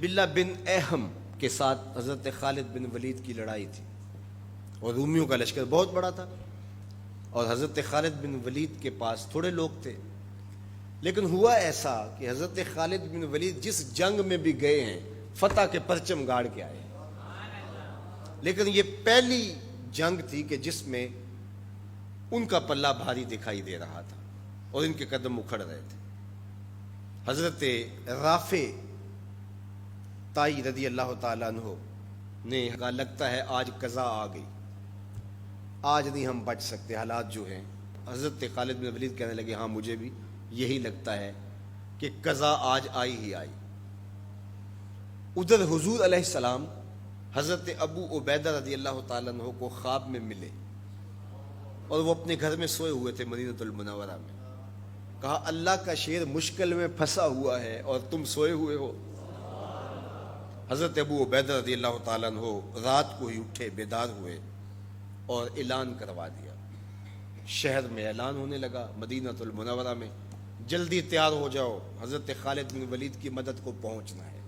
بلہ بن اہم کے ساتھ حضرت خالد بن ولید کی لڑائی تھی اور رومیوں کا لشکر بہت بڑا تھا اور حضرت خالد بن ولید کے پاس تھوڑے لوگ تھے. لیکن ہوا ایسا کہ حضرت خالد بن ولید جس جنگ میں بھی گئے ہیں فتح کے پرچم گاڑ کے آئے, لیکن یہ پہلی جنگ تھی کہ جس میں ان کا پلہ بھاری دکھائی دے رہا تھا اور ان کے قدم اکھڑ رہے تھے. حضرت رافع تائی رضی اللہ تعالیٰ عنہ نے کہا لگتا ہے آج قضا آ گئی, آج نہیں ہم بچ سکتے حالات جو ہیں. حضرت خالد بن ولید کہنے لگے ہاں مجھے بھی یہی لگتا ہے کہ قضا آج آئی ہی آئی. ادھر حضور علیہ السلام حضرت ابو عبیدہ رضی اللہ تعالیٰ عنہ کو خواب میں ملے اور وہ اپنے گھر میں سوئے ہوئے تھے مدینہ المنورہ میں. کہا اللہ کا شیر مشکل میں پھنسا ہوا ہے اور تم سوئے ہوئے ہو. حضرت ابو عبیدہ رضی اللہ تعالیٰ عنہ رات کو ہی اٹھے, بیدار ہوئے اور اعلان کروا دیا. شہر میں اعلان ہونے لگا مدینہ المنورہ میں, جلدی تیار ہو جاؤ, حضرت خالد بن ولید کی مدد کو پہنچنا ہے.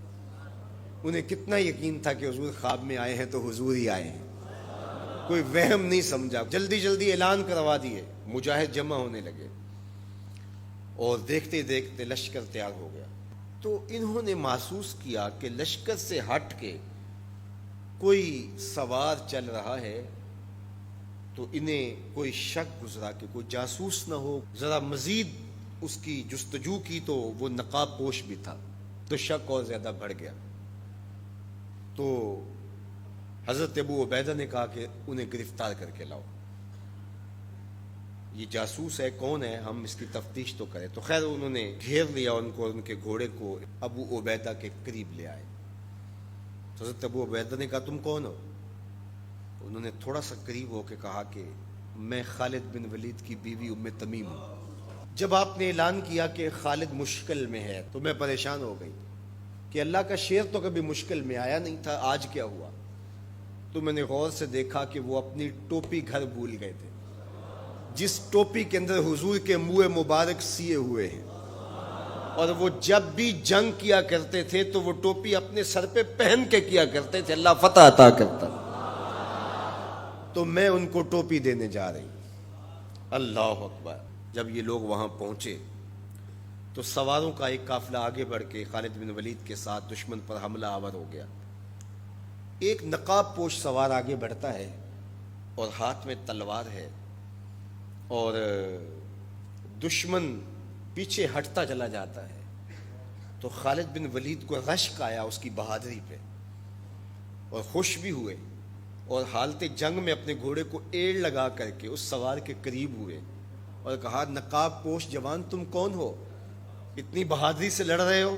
انہیں کتنا یقین تھا کہ حضور خواب میں آئے ہیں تو حضور ہی آئے ہیں, کوئی وہم نہیں سمجھا. جلدی جلدی اعلان کروا دیے, مجاہد جمع ہونے لگے اور دیکھتے دیکھتے لشکر تیار ہو گیا. تو انہوں نے محسوس کیا کہ لشکر سے ہٹ کے کوئی سوار چل رہا ہے, تو انہیں کوئی شک گزرا کہ کوئی جاسوس نہ ہو. ذرا مزید اس کی جستجو کی تو وہ نقاب پوش بھی تھا, تو شک اور زیادہ بڑھ گیا. تو حضرت ابو عبیدہ نے کہا کہ انہیں گرفتار کر کے لاؤ, یہ جاسوس ہے, کون ہے, ہم اس کی تفتیش تو کریں. تو خیر انہوں نے گھیر لیا ان کو, ان کے گھوڑے کو ابو عبیدہ کے قریب لے آئے. تو حضرت ابو عبیدہ نے کہا تم کون ہو؟ انہوں نے تھوڑا سا قریب ہو کے کہا کہ میں خالد بن ولید کی بیوی ام تمیم ہوں. جب آپ نے اعلان کیا کہ خالد مشکل میں ہے تو میں پریشان ہو گئی کہ اللہ کا شیر تو کبھی مشکل میں آیا نہیں تھا, آج کیا ہوا؟ تو میں نے غور سے دیکھا کہ وہ اپنی ٹوپی گھر بھول گئے تھے, جس ٹوپی کے اندر حضور کے منہ مبارک سیے ہوئے ہیں, اور وہ جب بھی جنگ کیا کرتے تھے تو وہ ٹوپی اپنے سر پہ پہن کے کیا کرتے تھے, اللہ فتح عطا کرتا. تو میں ان کو ٹوپی دینے جا رہی. اللہ اکبر. جب یہ لوگ وہاں پہنچے تو سواروں کا ایک قافلہ آگے بڑھ کے خالد بن ولید کے ساتھ دشمن پر حملہ آور ہو گیا. ایک نقاب پوش سوار آگے بڑھتا ہے اور ہاتھ میں تلوار ہے, اور دشمن پیچھے ہٹتا چلا جاتا ہے. تو خالد بن ولید کو رشک آیا اس کی بہادری پہ, اور خوش بھی ہوئے, اور حالت جنگ میں اپنے گھوڑے کو ایڑ لگا کر کے اس سوار کے قریب ہوئے اور کہا نقاب پوش جوان تم کون ہو, اتنی بہادری سے لڑ رہے ہو؟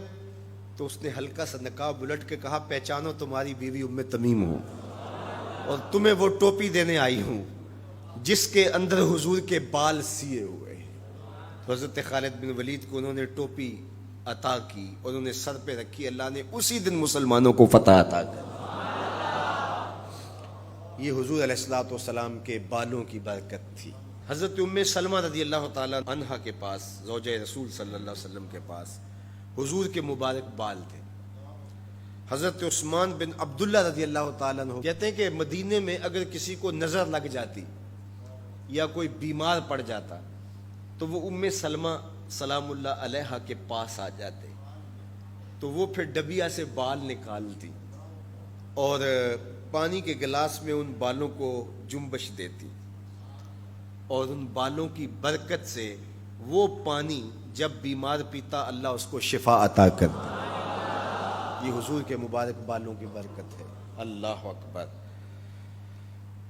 تو اس نے ہلکا سا نقاب الٹ کے کہا پہچانو تمہاری بیوی ام تمیم ہوں, اور تمہیں وہ ٹوپی دینے آئی ہوں جس کے اندر حضور کے بال سیے ہوئے ہیں. تو حضرت خالد بن ولید کو انہوں نے ٹوپی عطا کی اور انہوں نے سر پہ رکھی. اللہ نے اسی دن مسلمانوں کو فتح عطا کر. یہ حضور علیہ الصلوۃ والسلام کے بالوں کی برکت تھی. حضرت ام سلمہ رضی اللہ تعالیٰ عنہا کے پاس, زوجہ رسول صلی اللہ علیہ وسلم کے پاس حضور کے مبارک بال تھے. حضرت عثمان بن عبداللہ رضی اللہ تعالیٰ عنہ کہتے ہیں کہ مدینے میں اگر کسی کو نظر لگ جاتی یا کوئی بیمار پڑ جاتا تو وہ ام سلمہ سلام اللہ علیہا کے پاس آ جاتے, تو وہ پھر ڈبیا سے بال نکالتی اور پانی کے گلاس میں ان بالوں کو جنبش دیتی, اور ان بالوں کی برکت سے وہ پانی جب بیمار پیتا اللہ اس کو شفا عطا کرتا. یہ حضور کے مبارک بالوں کی برکت ہے. اللہ اکبر.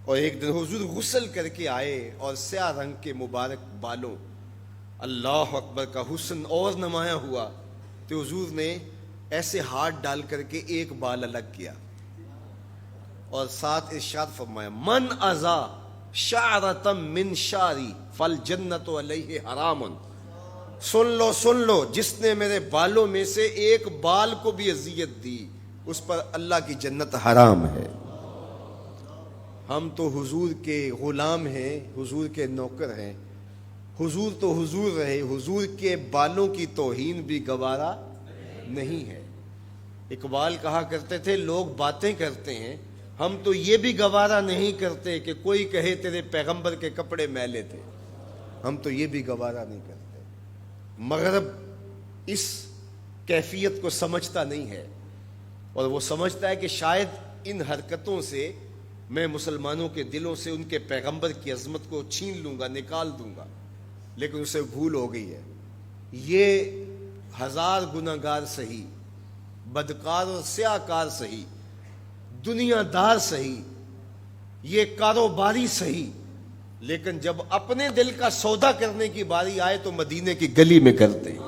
اور ایک دن حضور غسل کر کے آئے اور سیاہ رنگ کے مبارک بالوں, اللہ اکبر, کا حسن اور نمایاں ہوا. تو حضور نے ایسے ہاتھ ڈال کر کے ایک بال الگ کیا اور ساتھ ارشاد فرمایا من ازا شعرتم من شعری فالجنت علیہ حرام. سن لو جس نے میرے بالوں میں سے ایک بال کو بھی اذیت دی اس پر اللہ کی جنت حرام ہے. ہم تو حضور کے غلام ہیں, حضور کے نوکر ہیں. حضور تو حضور رہے, حضور کے بالوں کی توہین بھی گوارا نہیں ہے. اقبال کہا کرتے تھے لوگ باتیں کرتے ہیں، ہم تو یہ بھی گوارا نہیں کرتے کہ کوئی کہے تیرے پیغمبر کے کپڑے میلے تھے، ہم تو یہ بھی گوارا نہیں کرتے۔ مغرب اس کیفیت کو سمجھتا نہیں ہے، اور وہ سمجھتا ہے کہ شاید ان حرکتوں سے میں مسلمانوں کے دلوں سے ان کے پیغمبر کی عظمت کو چھین لوں گا، نکال دوں گا، لیکن اسے بھول ہو گئی ہے۔ یہ ہزار گناہگار سہی، بدکار اور سیاہ کار سہی، دنیا دار سہی، یہ کاروباری سہی، لیکن جب اپنے دل کا سودا کرنے کی باری آئے تو مدینے کی گلی میں کرتے ہیں،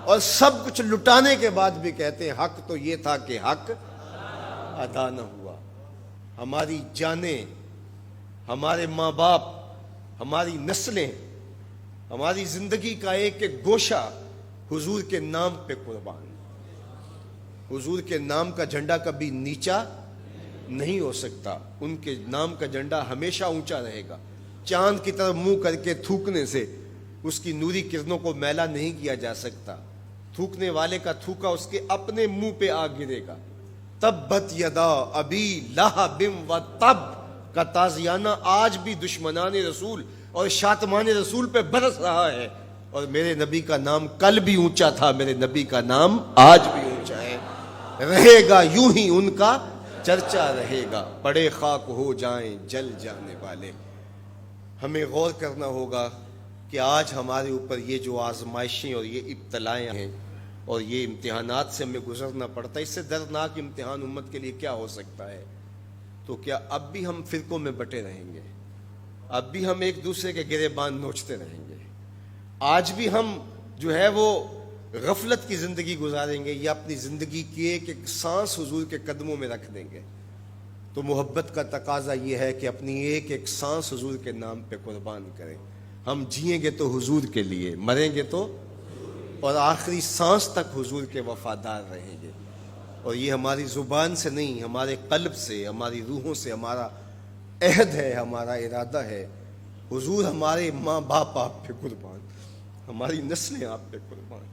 اور سب کچھ لٹانے کے بعد بھی کہتے ہیں حق تو یہ تھا کہ حق ادا نہ ہوا۔ ہماری جانیں، ہمارے ماں باپ، ہماری نسلیں، ہماری زندگی کا ایک ایک گوشہ حضور کے نام پہ قربان۔ حضور کے نام کا جھنڈا کبھی نیچا نہیں ہو سکتا، ان کے نام کا جھنڈا ہمیشہ اونچا رہے گا۔ چاند کی طرف منہ کر کے تھوکنے سے اس کی نوری کرنوں کو میلا نہیں کیا جا سکتا، تھوکنے والے کا تھوکا اس کے اپنے منہ پہ آ گرے گا۔ تبت یدا ابی لہب و تب کا تازیانہ آج بھی دشمنان رسول اور شاتمان رسول پہ برس رہا ہے، اور میرے نبی کا نام کل بھی اونچا تھا، میرے نبی کا نام آج بھی اونچا ہے، رہے گا یوں ہی ان کا چرچا رہے گا، پڑے خاک ہو جائیں جل جانے والے۔ ہمیں غور کرنا ہوگا کہ آج ہمارے اوپر یہ جو آزمائشیں اور یہ ابتلائیں ہیں اور یہ امتحانات سے ہمیں گزرنا پڑتا ہے، اس سے دردناک امتحان امت کے لیے کیا ہو سکتا ہے؟ تو کیا اب بھی ہم فرقوں میں بٹے رہیں گے؟ اب بھی ہم ایک دوسرے کے گریبان نوچتے رہیں گے؟ آج بھی ہم جو ہے وہ غفلت کی زندگی گزاریں گے، یا اپنی زندگی کی ایک ایک سانس حضور کے قدموں میں رکھ دیں گے؟ تو محبت کا تقاضا یہ ہے کہ اپنی ایک ایک سانس حضور کے نام پہ قربان کریں۔ ہم جئیں گے تو حضور کے لیے، مریں گے تو، اور آخری سانس تک حضور کے وفادار رہیں گے۔ اور یہ ہماری زبان سے نہیں، ہمارے قلب سے، ہماری روحوں سے ہمارا عہد ہے، ہمارا ارادہ ہے۔ حضور ہمارے ماں باپ آپ پہ قربان، ہماری نسلیں آپ پہ قربان۔